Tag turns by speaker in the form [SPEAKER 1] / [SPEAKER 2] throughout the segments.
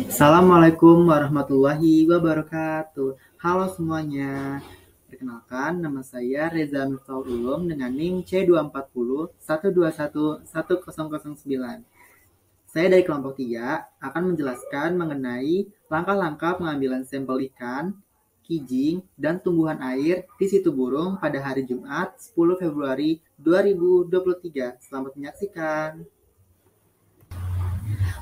[SPEAKER 1] Assalamualaikum warahmatullahi wabarakatuh. Halo semuanya. Perkenalkan, nama saya Reza Miftahul Ulum dengan NIM C24012110009. Saya dari kelompok 3 akan menjelaskan mengenai langkah-langkah pengambilan sampel ikan, kijing, dan tumbuhan air di situ burung pada hari Jumat 10 Februari 2023. Selamat menyaksikan.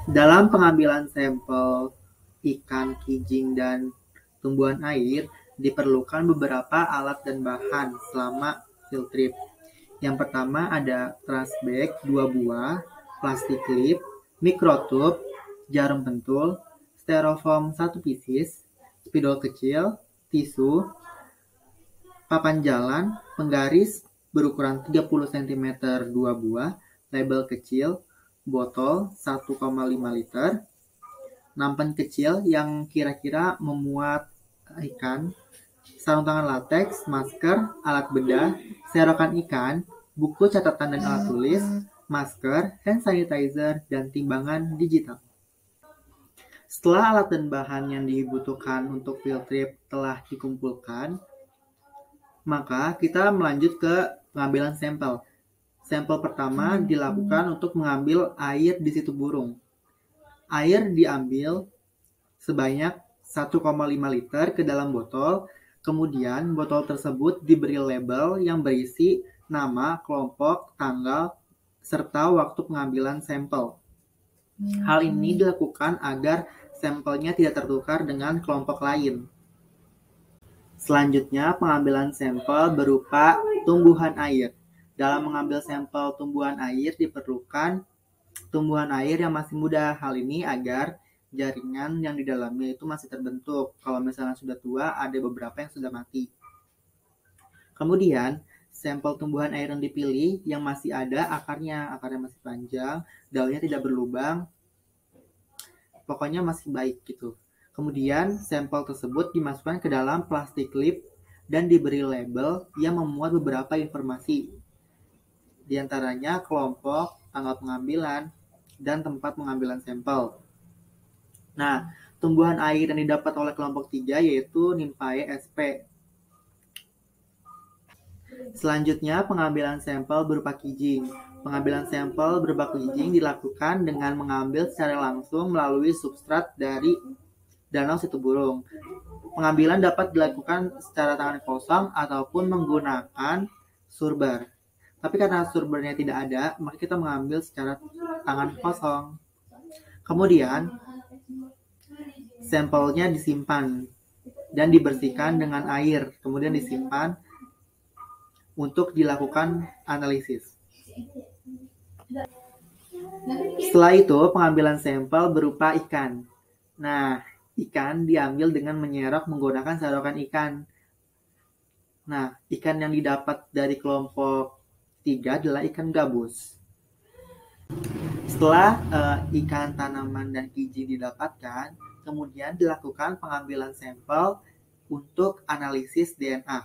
[SPEAKER 1] Dalam pengambilan sampel ikan, kijing, dan tumbuhan air, diperlukan beberapa alat dan bahan selama field trip. Yang pertama ada trash bag 2 buah, plastik clip, mikrotube, jarum pentul, styrofoam 1 pieces, spidol kecil, tisu, papan jalan, penggaris berukuran 30 cm 2 buah, label kecil, botol 1,5 liter, nampan kecil yang kira-kira memuat ikan, sarung tangan latex, masker, alat bedah, serokan ikan, buku catatan dan alat tulis, masker, hand sanitizer, dan timbangan digital. Setelah alat dan bahan yang dibutuhkan untuk field trip telah dikumpulkan, maka kita melanjut ke pengambilan sampel. Sampel pertama dilakukan untuk mengambil air di situ burung. Air diambil sebanyak 1,5 liter ke dalam botol, kemudian botol tersebut diberi label yang berisi nama, kelompok, tanggal, serta waktu pengambilan sampel. Hal ini dilakukan agar sampelnya tidak tertukar dengan kelompok lain. Selanjutnya, pengambilan sampel berupa tumbuhan air. Dalam mengambil sampel tumbuhan air diperlukan tumbuhan air yang masih muda. Hal ini agar jaringan yang di dalamnya itu masih terbentuk. Kalau misalnya sudah tua, ada beberapa yang sudah mati. Kemudian, sampel tumbuhan air yang dipilih yang masih ada akarnya masih panjang, daunnya tidak berlubang, pokoknya masih baik gitu. Kemudian, sampel tersebut dimasukkan ke dalam plastik clip dan diberi label yang memuat beberapa informasi. Di antaranya kelompok, tanggal pengambilan, dan tempat pengambilan sampel. Nah, tumbuhan air yang didapat oleh kelompok 3 yaitu Nymphaea sp. Selanjutnya, pengambilan sampel berupa kijing. Pengambilan sampel berupa kijing dilakukan dengan mengambil secara langsung melalui substrat dari danau situ burung. Pengambilan dapat dilakukan secara tangan kosong ataupun menggunakan surbar. Tapi karena surbernya tidak ada, maka kita mengambil secara tangan kosong. Kemudian, sampelnya disimpan dan dibersihkan dengan air, kemudian disimpan untuk dilakukan analisis. Setelah itu, pengambilan sampel berupa ikan. Nah, ikan diambil dengan menyerok menggunakan serokan ikan. Nah, ikan yang didapat dari kelompok 3 adalah ikan gabus. Setelah ikan, tanaman, dan kijing didapatkan, kemudian dilakukan pengambilan sampel untuk analisis DNA.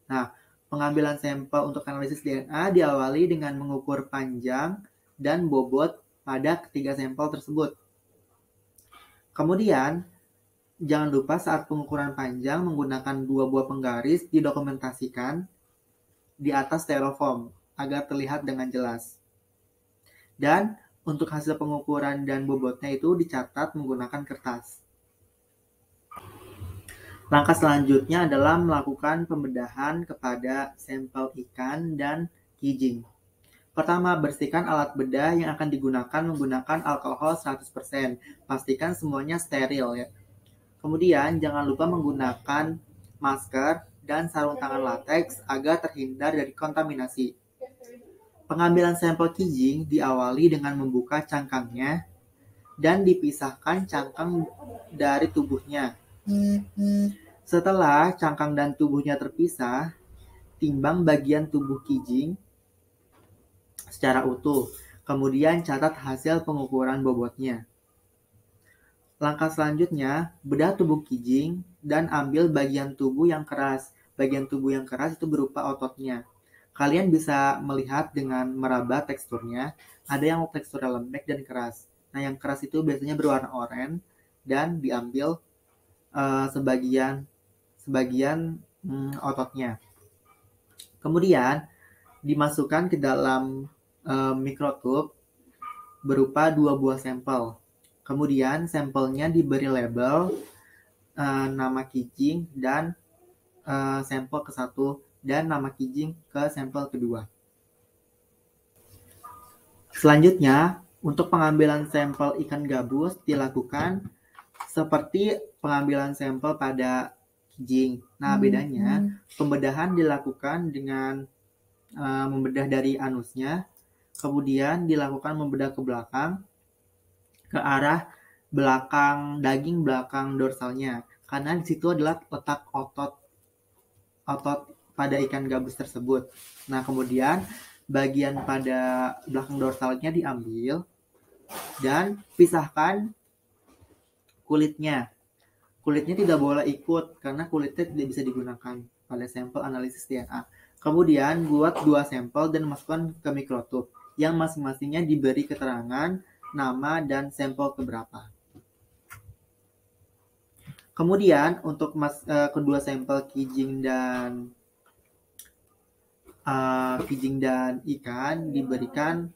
[SPEAKER 1] Nah, pengambilan sampel untuk analisis DNA diawali dengan mengukur panjang dan bobot pada ketiga sampel tersebut. Kemudian, jangan lupa saat pengukuran panjang menggunakan 2 buah penggaris didokumentasikan di atas styrofoam agar terlihat dengan jelas. Dan untuk hasil pengukuran dan bobotnya itu dicatat menggunakan kertas. Langkah selanjutnya adalah melakukan pembedahan kepada sampel ikan dan kijing. Pertama, bersihkan alat bedah yang akan digunakan menggunakan alkohol 100%. Pastikan semuanya steril ya. Kemudian, jangan lupa menggunakan masker dan sarung tangan latex agar terhindar dari kontaminasi. Pengambilan sampel kijing diawali dengan membuka cangkangnya dan dipisahkan cangkang dari tubuhnya. Setelah cangkang dan tubuhnya terpisah, timbang bagian tubuh kijing secara utuh. Kemudian catat hasil pengukuran bobotnya. Langkah selanjutnya, bedah tubuh kijing dan ambil bagian tubuh yang keras. Bagian tubuh yang keras itu berupa ototnya. Kalian bisa melihat dengan meraba teksturnya, ada yang teksturnya lembek dan keras. Nah, yang keras itu biasanya berwarna oranye dan diambil sebagian ototnya. Kemudian dimasukkan ke dalam mikrotub berupa 2 buah sampel. Kemudian sampelnya diberi label nama kijing dan sampel ke-1 dan nama kijing ke sampel kedua. Selanjutnya, untuk pengambilan sampel ikan gabus dilakukan seperti pengambilan sampel pada kijing. Nah, bedanya pembedahan dilakukan dengan membedah dari anusnya, kemudian dilakukan membedah ke belakang, ke arah belakang daging belakang dorsalnya, karena di situ adalah letak otot pada ikan gabus tersebut. Nah, kemudian bagian pada belakang dorsalnya diambil dan pisahkan kulitnya. Kulitnya tidak boleh ikut karena kulitnya tidak bisa digunakan pada sampel analisis DNA. Kemudian buat 2 sampel dan masukkan ke mikrotub yang masing-masingnya diberi keterangan nama dan sampel keberapa. Kemudian untuk kedua sampel kijing dan ikan diberikan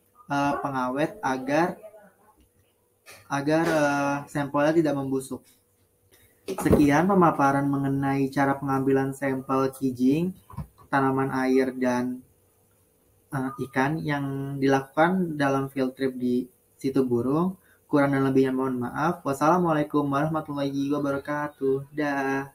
[SPEAKER 1] pengawet agar sampelnya tidak membusuk. Sekian pemaparan mengenai cara pengambilan sampel kijing, tanaman air, dan ikan yang dilakukan dalam field trip di Situ Burung. Kurang dan lebihnya mohon maaf. Wassalamualaikum warahmatullahi wabarakatuh. Dah.